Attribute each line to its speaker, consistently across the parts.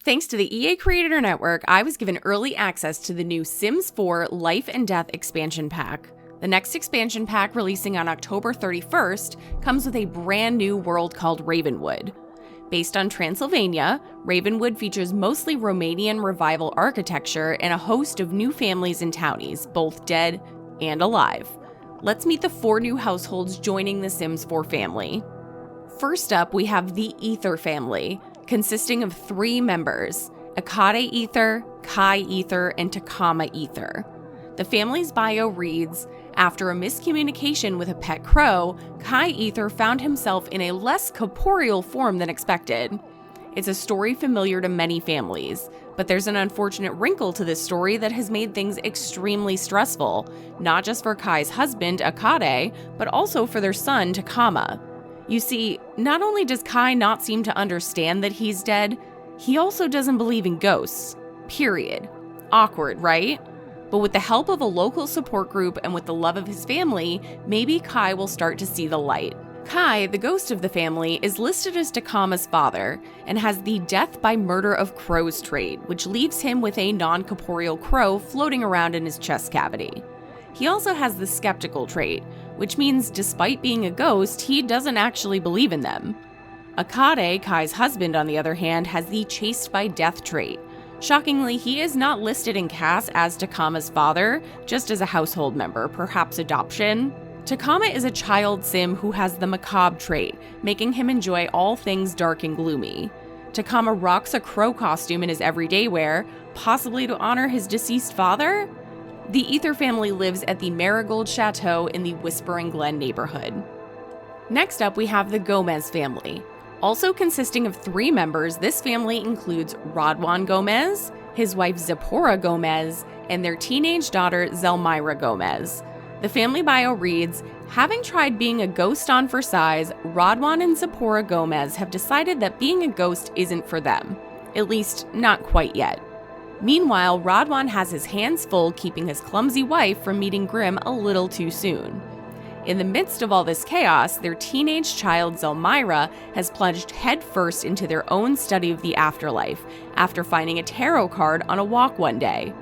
Speaker 1: Thanks to the EA Creator Network, I was given early access to the new Sims 4 Life and Death expansion pack. The next expansion pack, releasing on October 31st, comes with a brand new world called Ravenwood. Based on Transylvania, Ravenwood features mostly Romanian Revival architecture and a host of new families and townies, both dead and alive. Let's meet the 4 new households joining the Sims 4 family. First up, we have the Aether family, consisting of 3 members, Izadi-Aether, Kai-Aether, and Takama-Aether. The family's bio reads, after a miscommunication with a pet crow, Kai-Aether found himself in a less corporeal form than expected. It's a story familiar to many families, but there's an unfortunate wrinkle to this story that has made things extremely stressful, not just for Kai's husband, Akade, but also for their son, Takama. You see, not only does Kai not seem to understand that he's dead, he also doesn't believe in ghosts. Period. Awkward, right? But with the help of a local support group and with the love of his family, maybe Kai will start to see the light. Kai, the ghost of the family, is listed as Takama's father and has the death by murder of crows trait, which leaves him with a non-corporeal crow floating around in his chest cavity. He also has the skeptical trait, which means despite being a ghost, he doesn't actually believe in them. Akade, Kai's husband, on the other hand, has the chased by death trait. Shockingly, he is not listed in CAS as Takama's father, just as a household member, perhaps adoption. Takama is a child sim who has the macabre trait, making him enjoy all things dark and gloomy. Takama rocks a crow costume in his everyday wear, possibly to honor his deceased father? The Aether family lives at the Marigold Chateau in the Whispering Glen neighborhood. Next up, we have the Gomez family. Also consisting of 3 members, this family includes Romanian-Gomez, his wife Zipporah-Gomez, and their teenage daughter Zelmyra-Gomez. The family bio reads, having tried being a ghost on for size, Romanian and Zipporah-Gomez have decided that being a ghost isn't for them. At least, not quite yet. Meanwhile, Romanian has his hands full keeping his clumsy wife from meeting Grimm a little too soon. In the midst of all this chaos, their teenage child Zelmyra has plunged headfirst into their own study of the afterlife after finding a tarot card on a walk one day.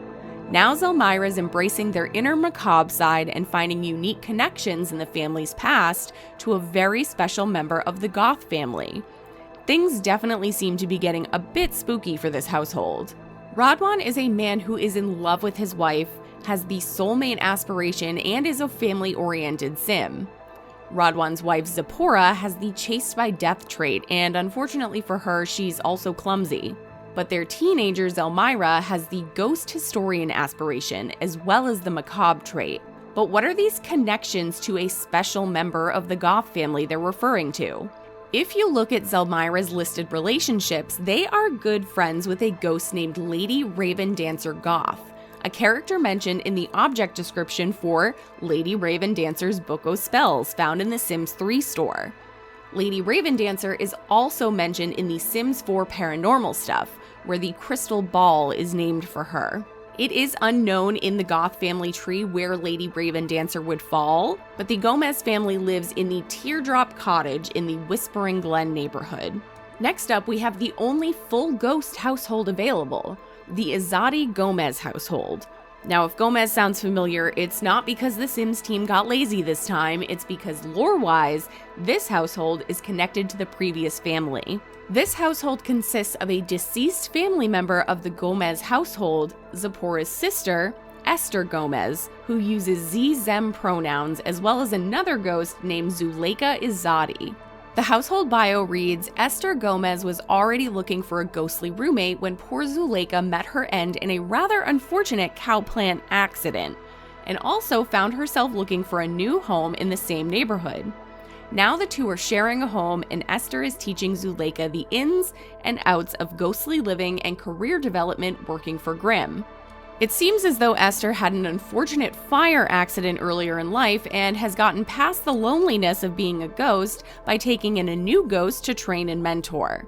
Speaker 1: Now Zelmyra is embracing their inner macabre side and finding unique connections in the family's past to a very special member of the Goth family. Things definitely seem to be getting a bit spooky for this household. Romanian is a man who is in love with his wife, has the soulmate aspiration, and is a family-oriented sim. Romanian's wife Zipporah has the chased by death trait, and unfortunately for her, she's also clumsy. But their teenager Zelmyra has the ghost historian aspiration, as well as the macabre trait. But what are these connections to a special member of the Goth family they're referring to? If you look at Zelmyra's listed relationships, they are good friends with a ghost named Lady Raven Dancer Goth, a character mentioned in the object description for Lady Raven Dancer's Book of Spells found in the Sims 3 store. Lady Raven Dancer is also mentioned in the Sims 4 paranormal stuff, where the crystal ball is named for her. It is unknown in the Goth family tree where Lady Raven Dancer would fall, but the Gomez family lives in the Teardrop Cottage in the Whispering Glen neighborhood. Next up, we have the only full ghost household available, the Izadi-Gomes household. Now, if Gomez sounds familiar, it's not because the Sims team got lazy this time, it's because lore-wise, this household is connected to the previous family. This household consists of a deceased family member of the Gomez household, Zipporah's sister, Esther Gomez, who uses Z-Zem pronouns, as well as another ghost named Zuleika Izadi. The household bio reads, Esther Gomez was already looking for a ghostly roommate when poor Zuleika met her end in a rather unfortunate cowplant accident, and also found herself looking for a new home in the same neighborhood. Now the two are sharing a home, and Esther is teaching Zuleika the ins and outs of ghostly living and career development working for Grimm. It seems as though Esther had an unfortunate fire accident earlier in life and has gotten past the loneliness of being a ghost by taking in a new ghost to train and mentor.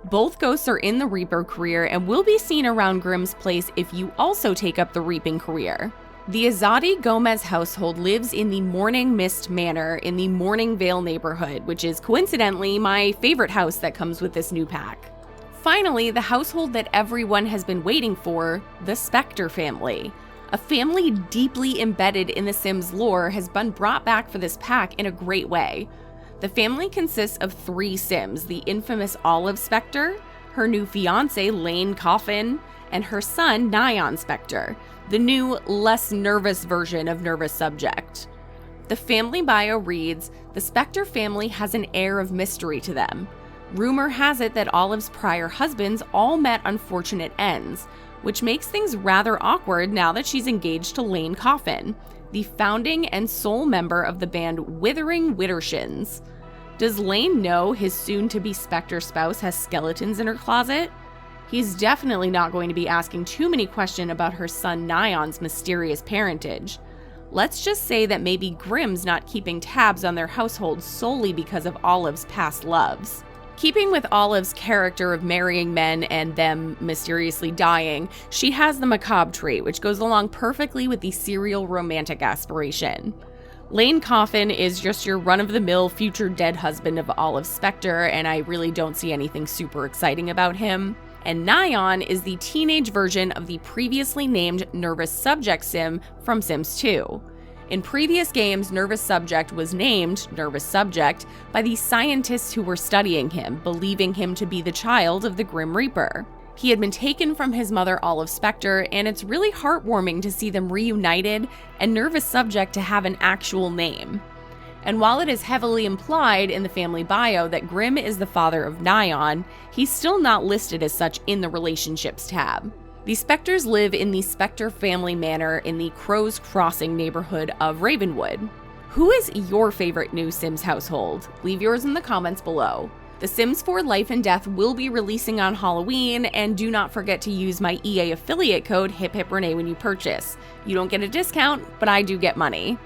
Speaker 1: Both ghosts are in the Reaper career and will be seen around Grimm's place if you also take up the Reaping career. The Izadi-Gomes household lives in the Morning Mist Manor in the Morning Vale neighborhood, which is coincidentally my favorite house that comes with this new pack. Finally, the household that everyone has been waiting for, the Specter Family. A family deeply embedded in The Sims lore has been brought back for this pack in a great way. The family consists of 3 Sims, the infamous Olive Spectre, her new fiancé Lane Coffin, and her son Nyan Spectre, the new, less nervous version of Nervous Subject. The family bio reads, "The Specter family has an air of mystery to them. Rumor has it that Olive's prior husbands all met unfortunate ends, which makes things rather awkward now that she's engaged to Lane Coffin, the founding and sole member of the band Withering Widdershins. Does Lane know his soon-to-be Spectre spouse has skeletons in her closet? He's definitely not going to be asking too many questions about her son Nyan's mysterious parentage. Let's just say that maybe Grimm's not keeping tabs on their household solely because of Olive's past loves." Keeping with Olive's character of marrying men and them mysteriously dying, she has the macabre trait, which goes along perfectly with the serial romantic aspiration. Lane Coffin is just your run-of-the-mill future dead husband of Olive Spectre, and I really don't see anything super exciting about him. And Nyan is the teenage version of the previously named Nervous Subject Sim from Sims 2. In previous games, Nervous Subject was named Nervous Subject by the scientists who were studying him, believing him to be the child of the Grim Reaper. He had been taken from his mother Olive Spectre, and it's really heartwarming to see them reunited and Nervous Subject to have an actual name. And while it is heavily implied in the family bio that Grimm is the father of Nyan, he's still not listed as such in the relationships tab. The Spectres live in the Spectre Family Manor in the Crow's Crossing neighborhood of Ravenwood. Who is your favorite new Sims household? Leave yours in the comments below. The Sims 4 Life and Death will be releasing on Halloween, and do not forget to use my EA affiliate code hiphiprenee when you purchase. You don't get a discount, but I do get money.